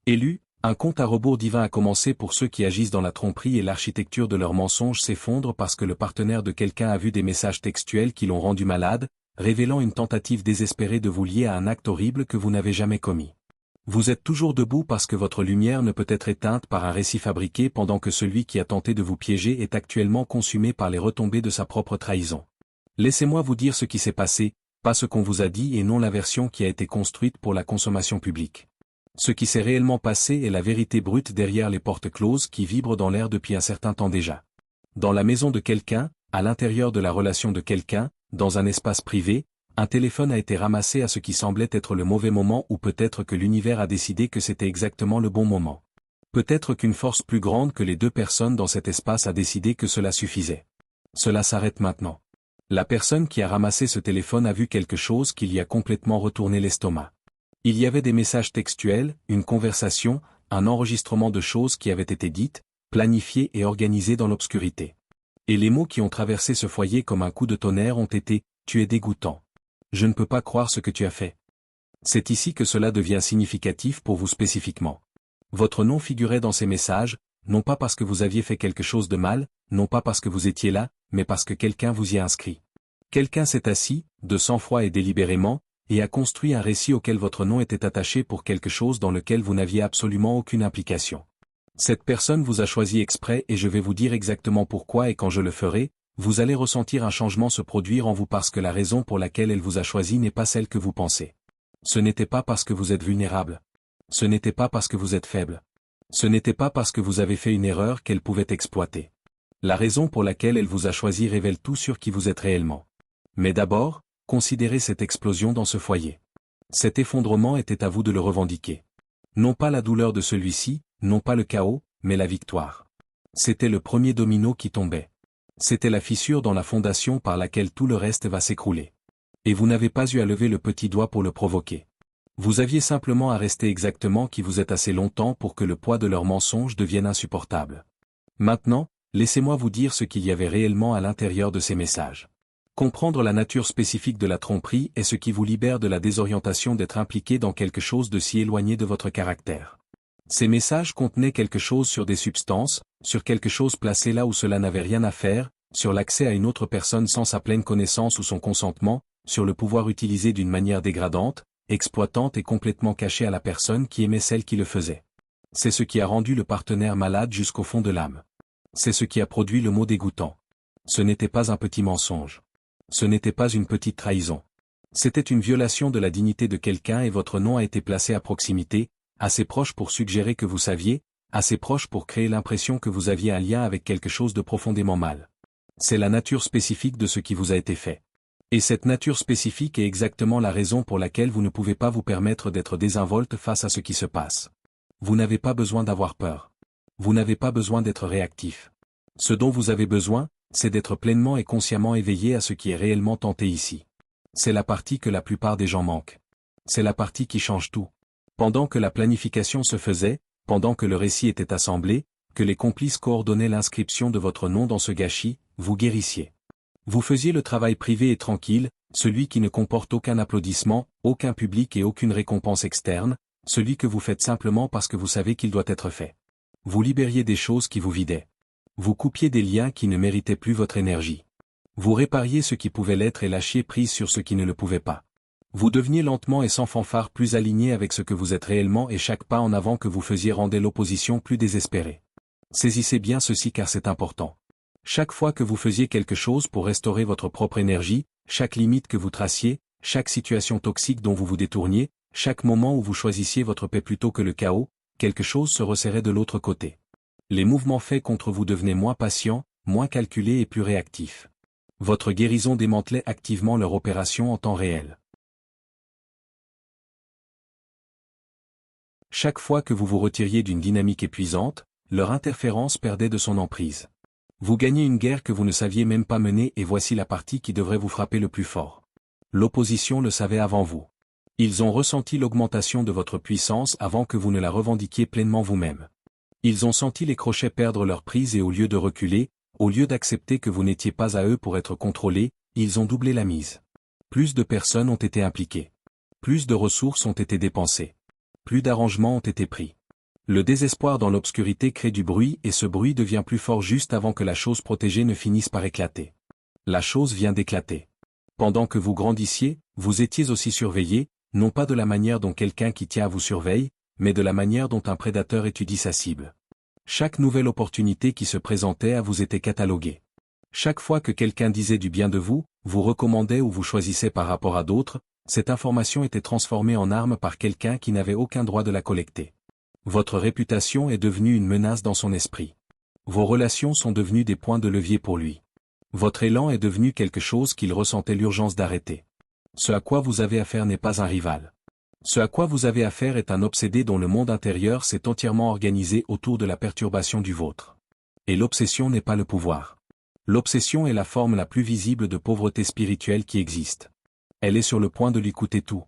Élu, un compte à rebours divin a commencé pour ceux qui agissent dans la tromperie et l'architecture de leurs mensonges s'effondre parce que le partenaire de quelqu'un a vu des messages textuels qui l'ont rendu malade, révélant une tentative désespérée de vous lier à un acte horrible que vous n'avez jamais commis. Vous êtes toujours debout parce que votre lumière ne peut être éteinte par un récit fabriqué pendant que celui qui a tenté de vous piéger est actuellement consumé par les retombées de sa propre trahison. Laissez-moi vous dire ce qui s'est passé, pas ce qu'on vous a dit et non la version qui a été construite pour la consommation publique. Ce qui s'est réellement passé est la vérité brute derrière les portes closes qui vibrent dans l'air depuis un certain temps déjà. Dans la maison de quelqu'un, à l'intérieur de la relation de quelqu'un, dans un espace privé, un téléphone a été ramassé à ce qui semblait être le mauvais moment ou peut-être que l'univers a décidé que c'était exactement le bon moment. Peut-être qu'une force plus grande que les deux personnes dans cet espace a décidé que cela suffisait. Cela s'arrête maintenant. La personne qui a ramassé ce téléphone a vu quelque chose qui lui a complètement retourné l'estomac. Il y avait des messages textuels, une conversation, un enregistrement de choses qui avaient été dites, planifiées et organisées dans l'obscurité. Et les mots qui ont traversé ce foyer comme un coup de tonnerre ont été « Tu es dégoûtant. Je ne peux pas croire ce que tu as fait. » C'est ici que cela devient significatif pour vous spécifiquement. Votre nom figurait dans ces messages, non pas parce que vous aviez fait quelque chose de mal, non pas parce que vous étiez là, mais parce que quelqu'un vous y a inscrit. Quelqu'un s'est assis, de sang-froid et délibérément, et a construit un récit auquel votre nom était attaché pour quelque chose dans lequel vous n'aviez absolument aucune implication. Cette personne vous a choisi exprès et je vais vous dire exactement pourquoi et quand je le ferai, vous allez ressentir un changement se produire en vous parce que la raison pour laquelle elle vous a choisi n'est pas celle que vous pensez. Ce n'était pas parce que vous êtes vulnérable. Ce n'était pas parce que vous êtes faible. Ce n'était pas parce que vous avez fait une erreur qu'elle pouvait exploiter. La raison pour laquelle elle vous a choisi révèle tout sur qui vous êtes réellement. Mais d'abord, considérez cette explosion dans ce foyer. Cet effondrement était à vous de le revendiquer. Non pas la douleur de celui-ci, non pas le chaos, mais la victoire. C'était le premier domino qui tombait. C'était la fissure dans la fondation par laquelle tout le reste va s'écrouler. Et vous n'avez pas eu à lever le petit doigt pour le provoquer. Vous aviez simplement à rester exactement qui vous êtes assez longtemps pour que le poids de leurs mensonges devienne insupportable. Maintenant, laissez-moi vous dire ce qu'il y avait réellement à l'intérieur de ces messages. Comprendre la nature spécifique de la tromperie est ce qui vous libère de la désorientation d'être impliqué dans quelque chose de si éloigné de votre caractère. Ces messages contenaient quelque chose sur des substances, sur quelque chose placé là où cela n'avait rien à faire, sur l'accès à une autre personne sans sa pleine connaissance ou son consentement, sur le pouvoir utilisé d'une manière dégradante, exploitante et complètement cachée à la personne qui aimait celle qui le faisait. C'est ce qui a rendu le partenaire malade jusqu'au fond de l'âme. C'est ce qui a produit le mot dégoûtant. Ce n'était pas un petit mensonge. Ce n'était pas une petite trahison. C'était une violation de la dignité de quelqu'un et votre nom a été placé à proximité, assez proche pour suggérer que vous saviez, assez proche pour créer l'impression que vous aviez un lien avec quelque chose de profondément mal. C'est la nature spécifique de ce qui vous a été fait. Et cette nature spécifique est exactement la raison pour laquelle vous ne pouvez pas vous permettre d'être désinvolte face à ce qui se passe. Vous n'avez pas besoin d'avoir peur. Vous n'avez pas besoin d'être réactif. Ce dont vous avez besoin, c'est d'être pleinement et consciemment éveillé à ce qui est réellement tenté ici. C'est la partie que la plupart des gens manquent. C'est la partie qui change tout. Pendant que la planification se faisait, pendant que le récit était assemblé, que les complices coordonnaient l'inscription de votre nom dans ce gâchis, vous guérissiez. Vous faisiez le travail privé et tranquille, celui qui ne comporte aucun applaudissement, aucun public et aucune récompense externe, celui que vous faites simplement parce que vous savez qu'il doit être fait. Vous libériez des choses qui vous vidaient. Vous coupiez des liens qui ne méritaient plus votre énergie. Vous répariez ce qui pouvait l'être et lâchiez prise sur ce qui ne le pouvait pas. Vous deveniez lentement et sans fanfare plus aligné avec ce que vous êtes réellement et chaque pas en avant que vous faisiez rendait l'opposition plus désespérée. Saisissez bien ceci car c'est important. Chaque fois que vous faisiez quelque chose pour restaurer votre propre énergie, chaque limite que vous traciez, chaque situation toxique dont vous vous détourniez, chaque moment où vous choisissiez votre paix plutôt que le chaos, quelque chose se resserrait de l'autre côté. Les mouvements faits contre vous devenaient moins patients, moins calculés et plus réactifs. Votre guérison démantelait activement leur opération en temps réel. Chaque fois que vous vous retiriez d'une dynamique épuisante, leur interférence perdait de son emprise. Vous gagnez une guerre que vous ne saviez même pas mener et voici la partie qui devrait vous frapper le plus fort. L'opposition le savait avant vous. Ils ont ressenti l'augmentation de votre puissance avant que vous ne la revendiquiez pleinement vous-même. Ils ont senti les crochets perdre leur prise et au lieu de reculer, au lieu d'accepter que vous n'étiez pas à eux pour être contrôlés, ils ont doublé la mise. Plus de personnes ont été impliquées. Plus de ressources ont été dépensées. Plus d'arrangements ont été pris. Le désespoir dans l'obscurité crée du bruit et ce bruit devient plus fort juste avant que la chose protégée ne finisse par éclater. La chose vient d'éclater. Pendant que vous grandissiez, vous étiez aussi surveillé, non pas de la manière dont quelqu'un qui tient à vous surveille, mais de la manière dont un prédateur étudie sa cible. Chaque nouvelle opportunité qui se présentait à vous était cataloguée. Chaque fois que quelqu'un disait du bien de vous, vous recommandait ou vous choisissait par rapport à d'autres, cette information était transformée en arme par quelqu'un qui n'avait aucun droit de la collecter. Votre réputation est devenue une menace dans son esprit. Vos relations sont devenues des points de levier pour lui. Votre élan est devenu quelque chose qu'il ressentait l'urgence d'arrêter. Ce à quoi vous avez affaire n'est pas un rival. Ce à quoi vous avez affaire est un obsédé dont le monde intérieur s'est entièrement organisé autour de la perturbation du vôtre. Et l'obsession n'est pas le pouvoir. L'obsession est la forme la plus visible de pauvreté spirituelle qui existe. Elle est sur le point de lui coûter tout.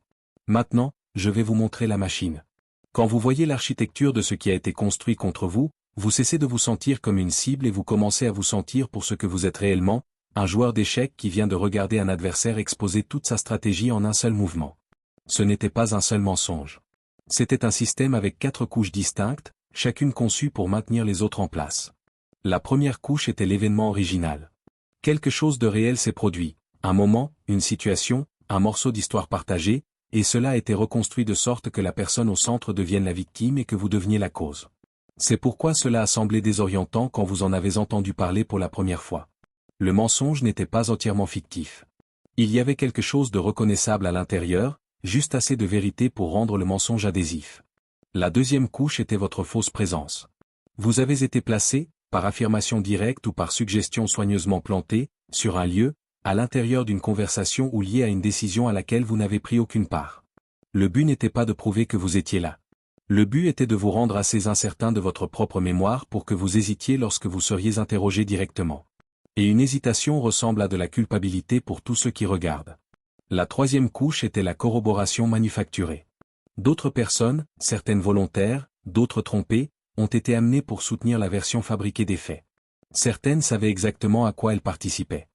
Maintenant, je vais vous montrer la machine. Quand vous voyez l'architecture de ce qui a été construit contre vous, vous cessez de vous sentir comme une cible et vous commencez à vous sentir pour ce que vous êtes réellement, un joueur d'échecs qui vient de regarder un adversaire exposer toute sa stratégie en un seul mouvement. Ce n'était pas un seul mensonge. C'était un système avec 4 couches distinctes, chacune conçue pour maintenir les autres en place. La première couche était l'événement original. Quelque chose de réel s'est produit, un moment, une situation, un morceau d'histoire partagée, et cela a été reconstruit de sorte que la personne au centre devienne la victime et que vous deveniez la cause. C'est pourquoi cela a semblé désorientant quand vous en avez entendu parler pour la première fois. Le mensonge n'était pas entièrement fictif. Il y avait quelque chose de reconnaissable à l'intérieur, juste assez de vérité pour rendre le mensonge adhésif. La deuxième couche était votre fausse présence. Vous avez été placé, par affirmation directe ou par suggestion soigneusement plantée, sur un lieu, à l'intérieur d'une conversation ou lié à une décision à laquelle vous n'avez pris aucune part. Le but n'était pas de prouver que vous étiez là. Le but était de vous rendre assez incertain de votre propre mémoire pour que vous hésitiez lorsque vous seriez interrogé directement. Et une hésitation ressemble à de la culpabilité pour tous ceux qui regardent. La troisième couche était la corroboration manufacturée. D'autres personnes, certaines volontaires, d'autres trompées, ont été amenées pour soutenir la version fabriquée des faits. Certaines savaient exactement à quoi elles participaient.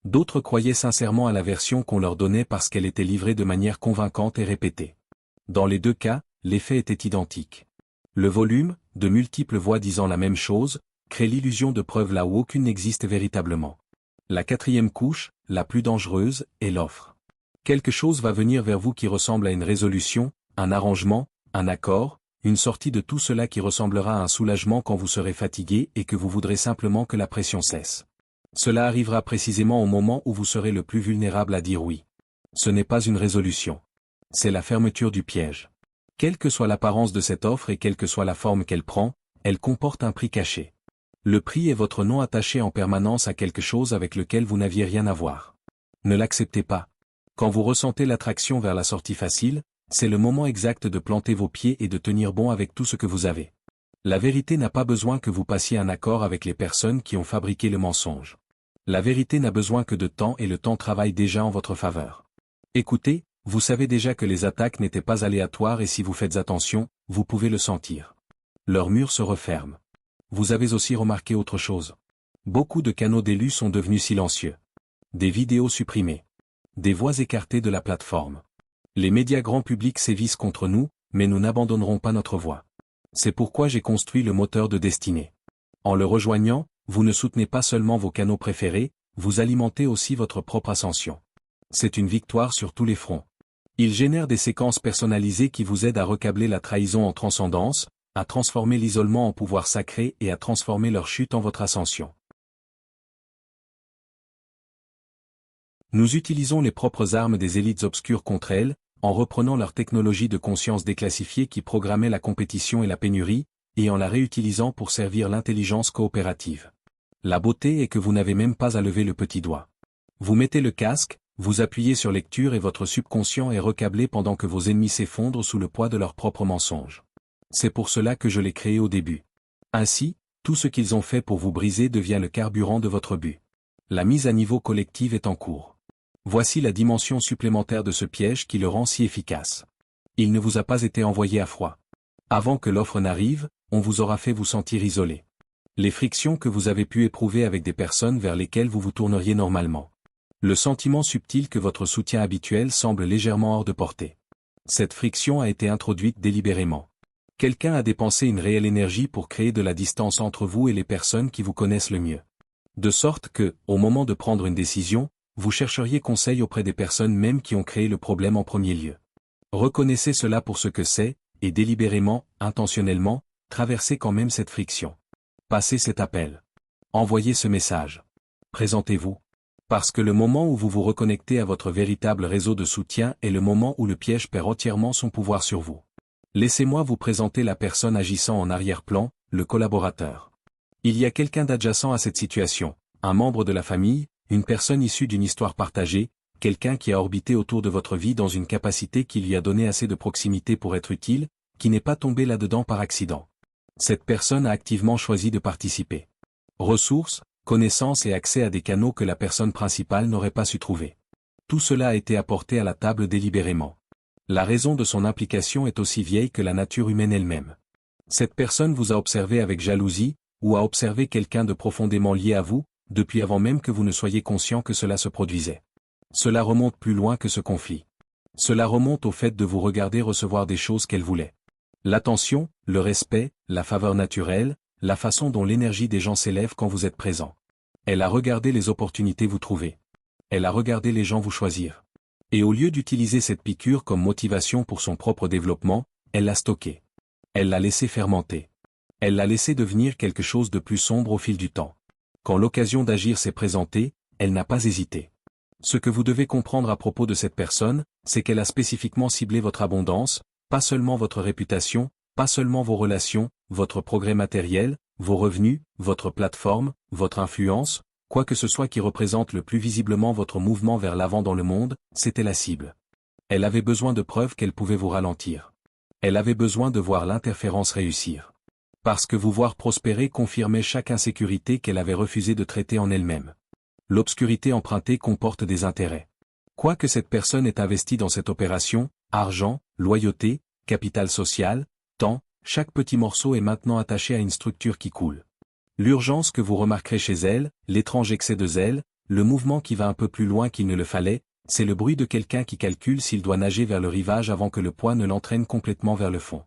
D'autres croyaient sincèrement à la version qu'on leur donnait parce qu'elle était livrée de manière convaincante et répétée. Dans les deux cas, les faits étaient identiques. Le volume, de multiples voix disant la même chose, crée l'illusion de preuve là où aucune n'existe véritablement. La quatrième couche, la plus dangereuse, est l'offre. Quelque chose va venir vers vous qui ressemble à une résolution, un arrangement, un accord, une sortie de tout cela qui ressemblera à un soulagement quand vous serez fatigué et que vous voudrez simplement que la pression cesse. Cela arrivera précisément au moment où vous serez le plus vulnérable à dire oui. Ce n'est pas une résolution. C'est la fermeture du piège. Quelle que soit l'apparence de cette offre et quelle que soit la forme qu'elle prend, elle comporte un prix caché. Le prix est votre nom attaché en permanence à quelque chose avec lequel vous n'aviez rien à voir. Ne l'acceptez pas. Quand vous ressentez l'attraction vers la sortie facile, c'est le moment exact de planter vos pieds et de tenir bon avec tout ce que vous avez. La vérité n'a pas besoin que vous passiez un accord avec les personnes qui ont fabriqué le mensonge. La vérité n'a besoin que de temps et le temps travaille déjà en votre faveur. Écoutez, vous savez déjà que les attaques n'étaient pas aléatoires et si vous faites attention, vous pouvez le sentir. Leurs murs se referment. Vous avez aussi remarqué autre chose. Beaucoup de canaux d'élus sont devenus silencieux. Des vidéos supprimées. Des voix écartées de la plateforme. Les médias grand public sévissent contre nous, mais nous n'abandonnerons pas notre voix. C'est pourquoi j'ai construit le moteur de destinée. En le rejoignant, vous ne soutenez pas seulement vos canaux préférés, vous alimentez aussi votre propre ascension. C'est une victoire sur tous les fronts. Il génère des séquences personnalisées qui vous aident à recabler la trahison en transcendance, à transformer l'isolement en pouvoir sacré et à transformer leur chute en votre ascension. Nous utilisons les propres armes des élites obscures contre elles, en reprenant leur technologie de conscience déclassifiée qui programmait la compétition et la pénurie, et en la réutilisant pour servir l'intelligence coopérative. La beauté est que vous n'avez même pas à lever le petit doigt. Vous mettez le casque, vous appuyez sur lecture et votre subconscient est recablé pendant que vos ennemis s'effondrent sous le poids de leurs propres mensonges. C'est pour cela que je l'ai créé au début. Ainsi, tout ce qu'ils ont fait pour vous briser devient le carburant de votre but. La mise à niveau collective est en cours. Voici la dimension supplémentaire de ce piège qui le rend si efficace. Il ne vous a pas été envoyé à froid. Avant que l'offre n'arrive, on vous aura fait vous sentir isolé. Les frictions que vous avez pu éprouver avec des personnes vers lesquelles vous vous tourneriez normalement. Le sentiment subtil que votre soutien habituel semble légèrement hors de portée. Cette friction a été introduite délibérément. Quelqu'un a dépensé une réelle énergie pour créer de la distance entre vous et les personnes qui vous connaissent le mieux. De sorte que, au moment de prendre une décision, vous chercheriez conseil auprès des personnes même qui ont créé le problème en premier lieu. Reconnaissez cela pour ce que c'est, et délibérément, intentionnellement, traversez quand même cette friction. Passez cet appel. Envoyez ce message. Présentez-vous. Parce que le moment où vous vous reconnectez à votre véritable réseau de soutien est le moment où le piège perd entièrement son pouvoir sur vous. Laissez-moi vous présenter la personne agissant en arrière-plan, le collaborateur. Il y a quelqu'un d'adjacent à cette situation, un membre de la famille, une personne issue d'une histoire partagée, quelqu'un qui a orbité autour de votre vie dans une capacité qui lui a donné assez de proximité pour être utile, qui n'est pas tombé là-dedans par accident. Cette personne a activement choisi de participer. Ressources, connaissances et accès à des canaux que la personne principale n'aurait pas su trouver. Tout cela a été apporté à la table délibérément. La raison de son implication est aussi vieille que la nature humaine elle-même. Cette personne vous a observé avec jalousie, ou a observé quelqu'un de profondément lié à vous, depuis avant même que vous ne soyez conscient que cela se produisait. Cela remonte plus loin que ce conflit. Cela remonte au fait de vous regarder recevoir des choses qu'elle voulait. L'attention, le respect, la faveur naturelle, la façon dont l'énergie des gens s'élève quand vous êtes présent. Elle a regardé les opportunités vous trouver. Elle a regardé les gens vous choisir. Et au lieu d'utiliser cette piqûre comme motivation pour son propre développement, elle l'a stockée. Elle l'a laissé fermenter. Elle l'a laissé devenir quelque chose de plus sombre au fil du temps. Quand l'occasion d'agir s'est présentée, elle n'a pas hésité. Ce que vous devez comprendre à propos de cette personne, c'est qu'elle a spécifiquement ciblé votre abondance, pas seulement votre réputation, pas seulement vos relations, votre progrès matériel, vos revenus, votre plateforme, votre influence, quoi que ce soit qui représente le plus visiblement votre mouvement vers l'avant dans le monde, c'était la cible. Elle avait besoin de preuves qu'elle pouvait vous ralentir. Elle avait besoin de voir l'interférence réussir. Parce que vous voir prospérer confirmait chaque insécurité qu'elle avait refusé de traiter en elle-même. L'obscurité empruntée comporte des intérêts. Quoi que cette personne ait investi dans cette opération, argent, loyauté, capital social, temps, chaque petit morceau est maintenant attaché à une structure qui coule. L'urgence que vous remarquerez chez elle, l'étrange excès de zèle, le mouvement qui va un peu plus loin qu'il ne le fallait, c'est le bruit de quelqu'un qui calcule s'il doit nager vers le rivage avant que le poids ne l'entraîne complètement vers le fond.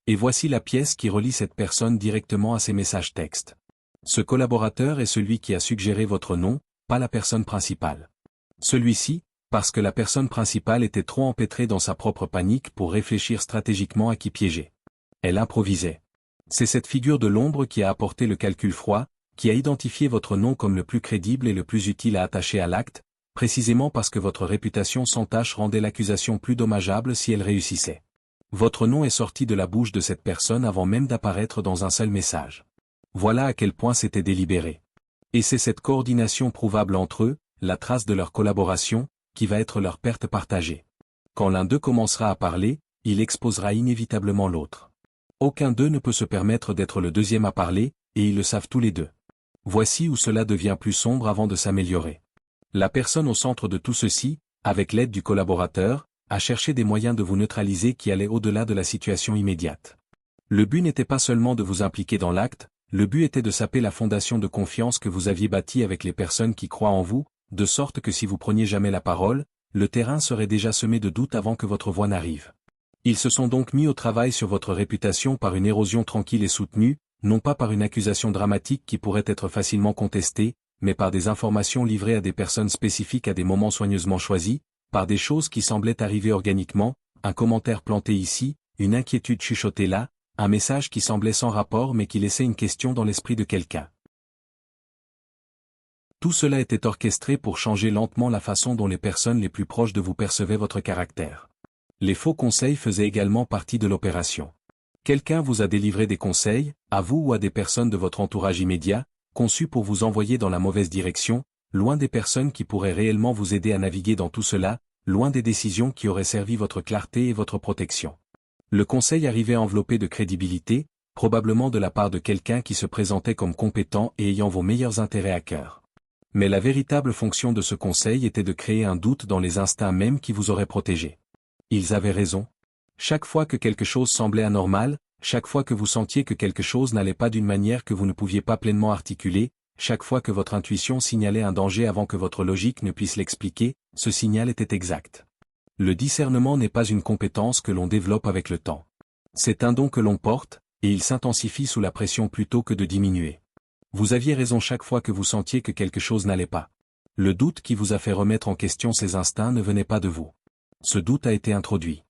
Et voici la pièce qui relie cette personne directement à ses messages textes. Ce collaborateur est celui qui a suggéré votre nom, pas la personne principale. Celui-ci, parce que la personne principale était trop empêtrée dans sa propre panique pour réfléchir stratégiquement à qui piéger. Elle improvisait. C'est cette figure de l'ombre qui a apporté le calcul froid, qui a identifié votre nom comme le plus crédible et le plus utile à attacher à l'acte, précisément parce que votre réputation sans tache rendait l'accusation plus dommageable si elle réussissait. Votre nom est sorti de la bouche de cette personne avant même d'apparaître dans un seul message. Voilà à quel point c'était délibéré. Et c'est cette coordination prouvable entre eux, la trace de leur collaboration, qui va être leur perte partagée. Quand l'un d'eux commencera à parler, il exposera inévitablement l'autre. Aucun d'eux ne peut se permettre d'être le deuxième à parler, et ils le savent tous les deux. Voici où cela devient plus sombre avant de s'améliorer. La personne au centre de tout ceci, avec l'aide du collaborateur, a cherché des moyens de vous neutraliser qui allaient au-delà de la situation immédiate. Le but n'était pas seulement de vous impliquer dans l'acte, le but était de saper la fondation de confiance que vous aviez bâtie avec les personnes qui croient en vous, de sorte que si vous preniez jamais la parole, le terrain serait déjà semé de doutes avant que votre voix n'arrive. Ils se sont donc mis au travail sur votre réputation par une érosion tranquille et soutenue, non pas par une accusation dramatique qui pourrait être facilement contestée, mais par des informations livrées à des personnes spécifiques à des moments soigneusement choisis, par des choses qui semblaient arriver organiquement, un commentaire planté ici, une inquiétude chuchotée là, un message qui semblait sans rapport mais qui laissait une question dans l'esprit de quelqu'un. Tout cela était orchestré pour changer lentement la façon dont les personnes les plus proches de vous percevaient votre caractère. Les faux conseils faisaient également partie de l'opération. Quelqu'un vous a délivré des conseils, à vous ou à des personnes de votre entourage immédiat, conçus pour vous envoyer dans la mauvaise direction, loin des personnes qui pourraient réellement vous aider à naviguer dans tout cela, loin des décisions qui auraient servi votre clarté et votre protection. Le conseil arrivait enveloppé de crédibilité, probablement de la part de quelqu'un qui se présentait comme compétent et ayant vos meilleurs intérêts à cœur. Mais la véritable fonction de ce conseil était de créer un doute dans les instincts mêmes qui vous auraient protégé. Ils avaient raison. Chaque fois que quelque chose semblait anormal, chaque fois que vous sentiez que quelque chose n'allait pas d'une manière que vous ne pouviez pas pleinement articuler, chaque fois que votre intuition signalait un danger avant que votre logique ne puisse l'expliquer, ce signal était exact. Le discernement n'est pas une compétence que l'on développe avec le temps. C'est un don que l'on porte, et il s'intensifie sous la pression plutôt que de diminuer. Vous aviez raison chaque fois que vous sentiez que quelque chose n'allait pas. Le doute qui vous a fait remettre en question ces instincts ne venait pas de vous. Ce doute a été introduit.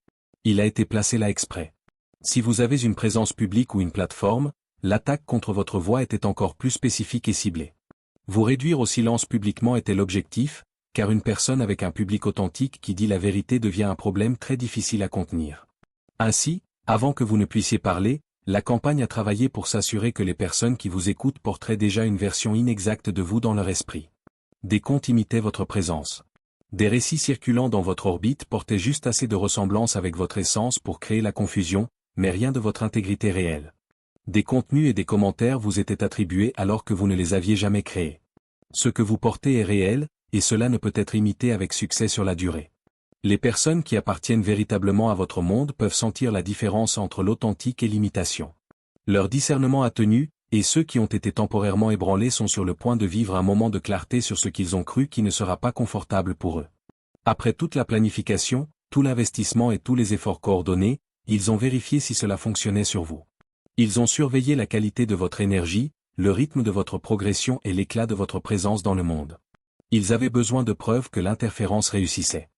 Il a été placé là exprès. Si vous avez une présence publique ou une plateforme, l'attaque contre votre voix était encore plus spécifique et ciblée. Vous réduire au silence publiquement était l'objectif, car une personne avec un public authentique qui dit la vérité devient un problème très difficile à contenir. Ainsi, avant que vous ne puissiez parler, la campagne a travaillé pour s'assurer que les personnes qui vous écoutent porteraient déjà une version inexacte de vous dans leur esprit. Des contes imitaient votre présence. Des récits circulant dans votre orbite portaient juste assez de ressemblance avec votre essence pour créer la confusion, mais rien de votre intégrité réelle. Des contenus et des commentaires vous étaient attribués alors que vous ne les aviez jamais créés. Ce que vous portez est réel, et cela ne peut être imité avec succès sur la durée. Les personnes qui appartiennent véritablement à votre monde peuvent sentir la différence entre l'authentique et l'imitation. Leur discernement a tenu, et ceux qui ont été temporairement ébranlés sont sur le point de vivre un moment de clarté sur ce qu'ils ont cru qui ne sera pas confortable pour eux. Après toute la planification, tout l'investissement et tous les efforts coordonnés, ils ont vérifié si cela fonctionnait sur vous. Ils ont surveillé la qualité de votre énergie, le rythme de votre progression et l'éclat de votre présence dans le monde. Ils avaient besoin de preuves que l'interférence réussissait.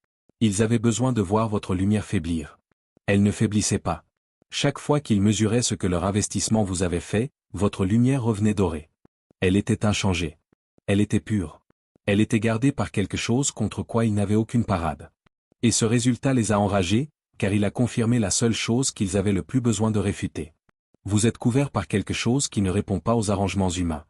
Ils avaient besoin de voir votre lumière faiblir. Elle ne faiblissait pas. Chaque fois qu'ils mesuraient ce que leur investissement vous avait fait, votre lumière revenait dorée. Elle était inchangée. Elle était pure. Elle était gardée par quelque chose contre quoi ils n'avaient aucune parade. Et ce résultat les a enragés, car il a confirmé la seule chose qu'ils avaient le plus besoin de réfuter. Vous êtes couvert par quelque chose qui ne répond pas aux arrangements humains.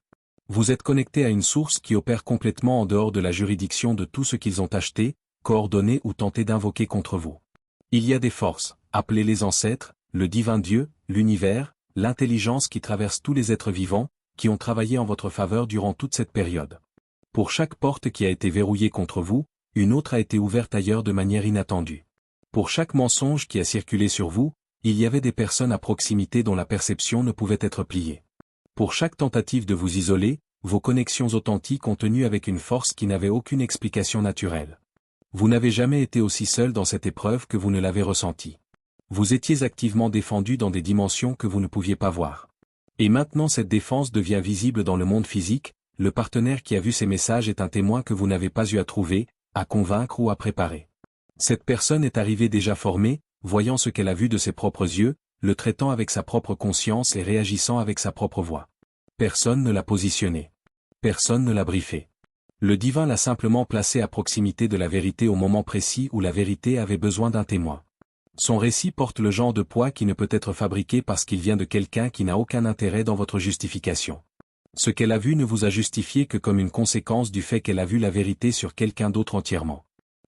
Vous êtes connecté à une source qui opère complètement en dehors de la juridiction de tout ce qu'ils ont acheté, coordonné ou tenté d'invoquer contre vous. Il y a des forces, appelez les ancêtres, le divin Dieu, l'univers, l'intelligence qui traverse tous les êtres vivants, qui ont travaillé en votre faveur durant toute cette période. Pour chaque porte qui a été verrouillée contre vous, une autre a été ouverte ailleurs de manière inattendue. Pour chaque mensonge qui a circulé sur vous, il y avait des personnes à proximité dont la perception ne pouvait être pliée. Pour chaque tentative de vous isoler, vos connexions authentiques ont tenu avec une force qui n'avait aucune explication naturelle. Vous n'avez jamais été aussi seul dans cette épreuve que vous ne l'avez ressenti. Vous étiez activement défendu dans des dimensions que vous ne pouviez pas voir. Et maintenant cette défense devient visible dans le monde physique, le partenaire qui a vu ces messages est un témoin que vous n'avez pas eu à trouver, à convaincre ou à préparer. Cette personne est arrivée déjà formée, voyant ce qu'elle a vu de ses propres yeux, le traitant avec sa propre conscience et réagissant avec sa propre voix. Personne ne l'a positionné. Personne ne l'a briefé. Le divin l'a simplement placé à proximité de la vérité au moment précis où la vérité avait besoin d'un témoin. Son récit porte le genre de poids qui ne peut être fabriqué parce qu'il vient de quelqu'un qui n'a aucun intérêt dans votre justification. Ce qu'elle a vu ne vous a justifié que comme une conséquence du fait qu'elle a vu la vérité sur quelqu'un d'autre entièrement.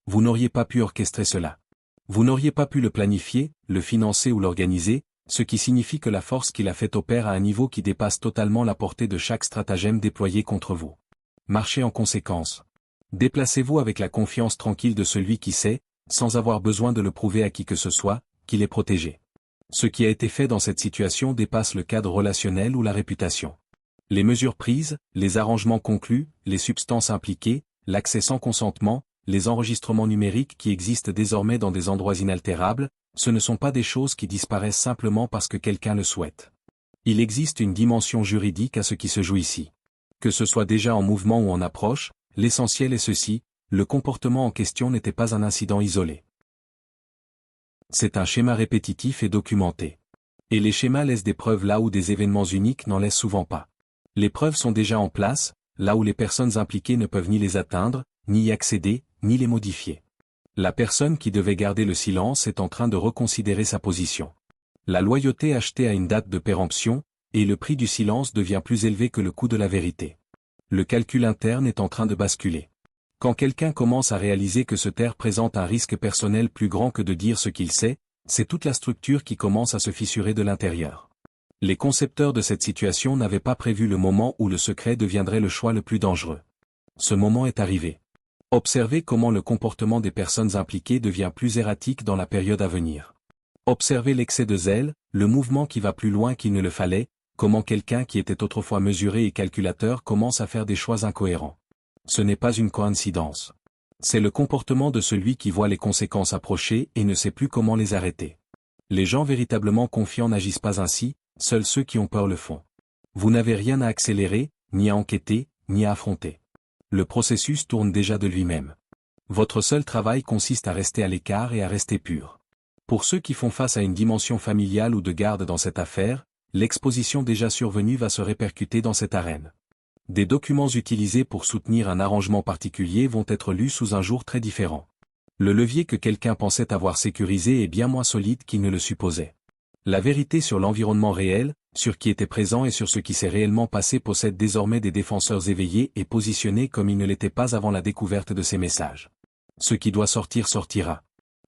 Vous n'auriez pas pu orchestrer cela. Vous n'auriez pas pu le planifier, le financer ou l'organiser, ce qui signifie que la force qu'il a fait opère à un niveau qui dépasse totalement la portée de chaque stratagème déployé contre vous. Marchez en conséquence. Déplacez-vous avec la confiance tranquille de celui qui sait, sans avoir besoin de le prouver à qui que ce soit, qu'il est protégé. Ce qui a été fait dans cette situation dépasse le cadre relationnel ou la réputation. Les mesures prises, les arrangements conclus, les substances impliquées, l'accès sans consentement, les enregistrements numériques qui existent désormais dans des endroits inaltérables, ce ne sont pas des choses qui disparaissent simplement parce que quelqu'un le souhaite. Il existe une dimension juridique à ce qui se joue ici. Que ce soit déjà en mouvement ou en approche, l'essentiel est ceci, le comportement en question n'était pas un incident isolé. C'est un schéma répétitif et documenté. Et les schémas laissent des preuves là où des événements uniques n'en laissent souvent pas. Les preuves sont déjà en place, là où les personnes impliquées ne peuvent ni les atteindre, ni y accéder, ni les modifier. La personne qui devait garder le silence est en train de reconsidérer sa position. La loyauté achetée à une date de péremption, et le prix du silence devient plus élevé que le coût de la vérité. Le calcul interne est en train de basculer. Quand quelqu'un commence à réaliser que se taire présente un risque personnel plus grand que de dire ce qu'il sait, c'est toute la structure qui commence à se fissurer de l'intérieur. Les concepteurs de cette situation n'avaient pas prévu le moment où le secret deviendrait le choix le plus dangereux. Ce moment est arrivé. Observez comment le comportement des personnes impliquées devient plus erratique dans la période à venir. Observez l'excès de zèle, le mouvement qui va plus loin qu'il ne le fallait, comment quelqu'un qui était autrefois mesuré et calculateur commence à faire des choix incohérents. Ce n'est pas une coïncidence. C'est le comportement de celui qui voit les conséquences approcher et ne sait plus comment les arrêter. Les gens véritablement confiants n'agissent pas ainsi, seuls ceux qui ont peur le font. Vous n'avez rien à accélérer, ni à enquêter, ni à affronter. Le processus tourne déjà de lui-même. Votre seul travail consiste à rester à l'écart et à rester pur. Pour ceux qui font face à une dimension familiale ou de garde dans cette affaire, l'exposition déjà survenue va se répercuter dans cette arène. Des documents utilisés pour soutenir un arrangement particulier vont être lus sous un jour très différent. Le levier que quelqu'un pensait avoir sécurisé est bien moins solide qu'il ne le supposait. La vérité sur l'environnement réel, sur qui était présent et sur ce qui s'est réellement passé possède désormais des défenseurs éveillés et positionnés comme ils ne l'étaient pas avant la découverte de ces messages. Ce qui doit sortir sortira.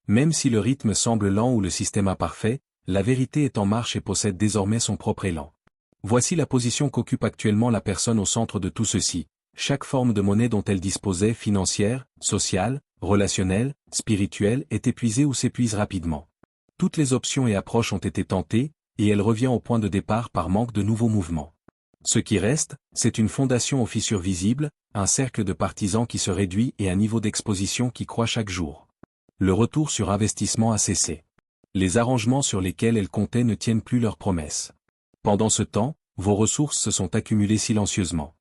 Même si le rythme semble lent ou le système imparfait, la vérité est en marche et possède désormais son propre élan. Voici la position qu'occupe actuellement la personne au centre de tout ceci. Chaque forme de monnaie dont elle disposait, financière, sociale, relationnelle, spirituelle, est épuisée ou s'épuise rapidement. Toutes les options et approches ont été tentées, et elle revient au point de départ par manque de nouveaux mouvements. Ce qui reste, c'est une fondation aux fissures visibles, un cercle de partisans qui se réduit et un niveau d'exposition qui croît chaque jour. Le retour sur investissement a cessé. Les arrangements sur lesquels elle comptait ne tiennent plus leurs promesses. Pendant ce temps, vos ressources se sont accumulées silencieusement.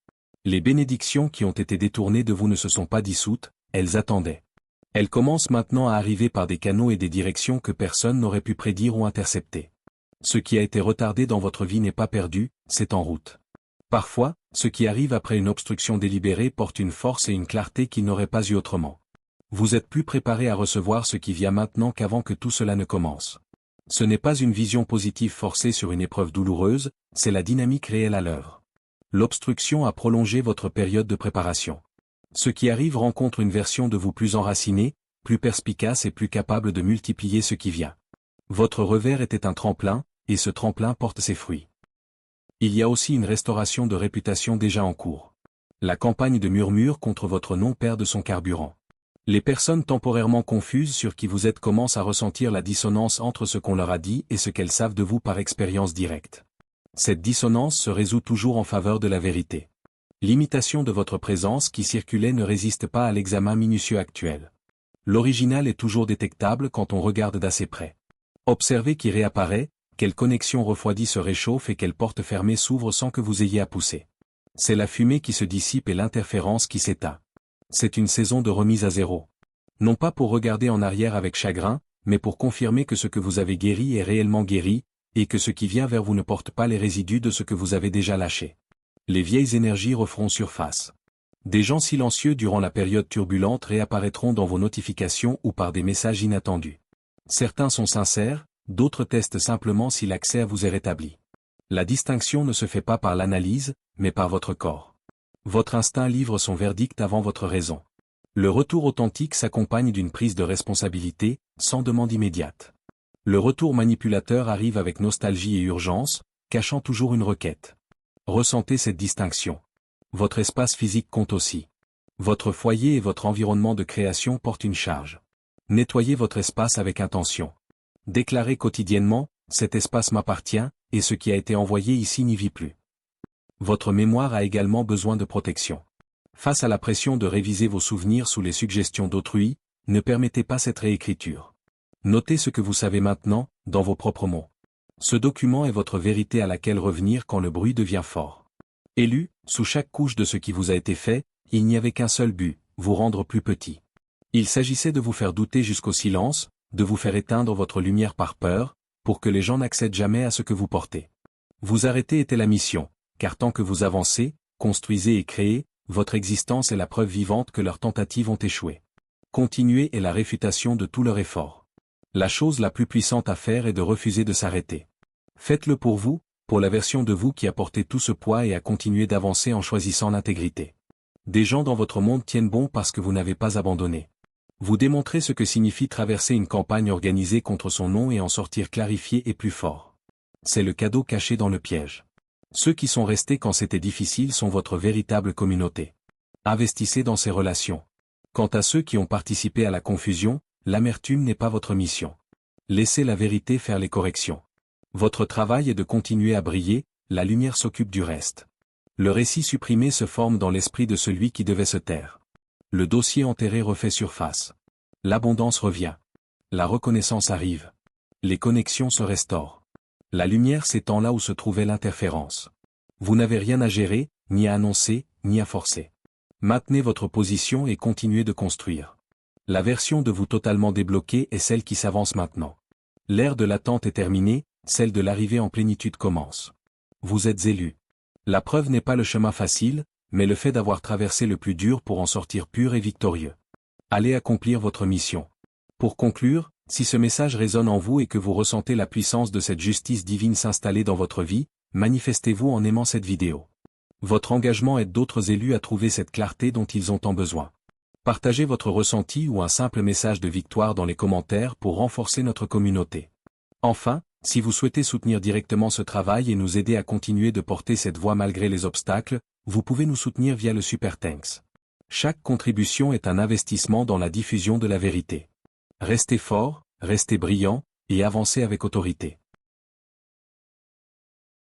Les bénédictions qui ont été détournées de vous ne se sont pas dissoutes, elles attendaient. Elles commencent maintenant à arriver par des canaux et des directions que personne n'aurait pu prédire ou intercepter. Ce qui a été retardé dans votre vie n'est pas perdu, c'est en route. Parfois, ce qui arrive après une obstruction délibérée porte une force et une clarté qu'il n'aurait pas eu autrement. Vous êtes plus préparé à recevoir ce qui vient maintenant qu'avant que tout cela ne commence. Ce n'est pas une vision positive forcée sur une épreuve douloureuse, c'est la dynamique réelle à l'œuvre. L'obstruction a prolongé votre période de préparation. Ce qui arrive rencontre une version de vous plus enracinée, plus perspicace et plus capable de multiplier ce qui vient. Votre revers était un tremplin, et ce tremplin porte ses fruits. Il y a aussi une restauration de réputation déjà en cours. La campagne de murmures contre votre nom perd de son carburant. Les personnes temporairement confuses sur qui vous êtes commencent à ressentir la dissonance entre ce qu'on leur a dit et ce qu'elles savent de vous par expérience directe. Cette dissonance se résout toujours en faveur de la vérité. L'imitation de votre présence qui circulait ne résiste pas à l'examen minutieux actuel. L'original est toujours détectable quand on regarde d'assez près. Observez qui réapparaît, quelle connexion refroidie se réchauffe et quelle porte fermée s'ouvre sans que vous ayez à pousser. C'est la fumée qui se dissipe et l'interférence qui s'éteint. C'est une saison de remise à zéro. Non pas pour regarder en arrière avec chagrin, mais pour confirmer que ce que vous avez guéri est réellement guéri, et que ce qui vient vers vous ne porte pas les résidus de ce que vous avez déjà lâché. Les vieilles énergies referont surface. Des gens silencieux durant la période turbulente réapparaîtront dans vos notifications ou par des messages inattendus. Certains sont sincères, d'autres testent simplement si l'accès à vous est rétabli. La distinction ne se fait pas par l'analyse, mais par votre corps. Votre instinct livre son verdict avant votre raison. Le retour authentique s'accompagne d'une prise de responsabilité, sans demande immédiate. Le retour manipulateur arrive avec nostalgie et urgence, cachant toujours une requête. Ressentez cette distinction. Votre espace physique compte aussi. Votre foyer et votre environnement de création portent une charge. Nettoyez votre espace avec intention. Déclarez quotidiennement, cet espace m'appartient, et ce qui a été envoyé ici n'y vit plus. Votre mémoire a également besoin de protection. Face à la pression de réviser vos souvenirs sous les suggestions d'autrui, ne permettez pas cette réécriture. Notez ce que vous savez maintenant, dans vos propres mots. Ce document est votre vérité à laquelle revenir quand le bruit devient fort. Élu, sous chaque couche de ce qui vous a été fait, il n'y avait qu'un seul but, vous rendre plus petit. Il s'agissait de vous faire douter jusqu'au silence, de vous faire éteindre votre lumière par peur, pour que les gens n'accèdent jamais à ce que vous portez. Vous arrêter était la mission, car tant que vous avancez, construisez et créez, votre existence est la preuve vivante que leurs tentatives ont échoué. Continuer est la réfutation de tout leur effort. La chose la plus puissante à faire est de refuser de s'arrêter. Faites-le pour vous, pour la version de vous qui a porté tout ce poids et a continué d'avancer en choisissant l'intégrité. Des gens dans votre monde tiennent bon parce que vous n'avez pas abandonné. Vous démontrez ce que signifie traverser une campagne organisée contre son nom et en sortir clarifié et plus fort. C'est le cadeau caché dans le piège. Ceux qui sont restés quand c'était difficile sont votre véritable communauté. Investissez dans ces relations. Quant à ceux qui ont participé à la confusion, l'amertume n'est pas votre mission. Laissez la vérité faire les corrections. Votre travail est de continuer à briller, la lumière s'occupe du reste. Le récit supprimé se forme dans l'esprit de celui qui devait se taire. Le dossier enterré refait surface. L'abondance revient. La reconnaissance arrive. Les connexions se restaurent. La lumière s'étend là où se trouvait l'interférence. Vous n'avez rien à gérer, ni à annoncer, ni à forcer. Maintenez votre position et continuez de construire. La version de vous totalement débloquée est celle qui s'avance maintenant. L'ère de l'attente est terminée, celle de l'arrivée en plénitude commence. Vous êtes élu. La preuve n'est pas le chemin facile, mais le fait d'avoir traversé le plus dur pour en sortir pur et victorieux. Allez accomplir votre mission. Pour conclure, si ce message résonne en vous et que vous ressentez la puissance de cette justice divine s'installer dans votre vie, manifestez-vous en aimant cette vidéo. Votre engagement aide d'autres élus à trouver cette clarté dont ils ont tant besoin. Partagez votre ressenti ou un simple message de victoire dans les commentaires pour renforcer notre communauté. Enfin, si vous souhaitez soutenir directement ce travail et nous aider à continuer de porter cette voix malgré les obstacles, vous pouvez nous soutenir via le Super Thanks. Chaque contribution est un investissement dans la diffusion de la vérité. Restez fort, restez brillant, et avancez avec autorité.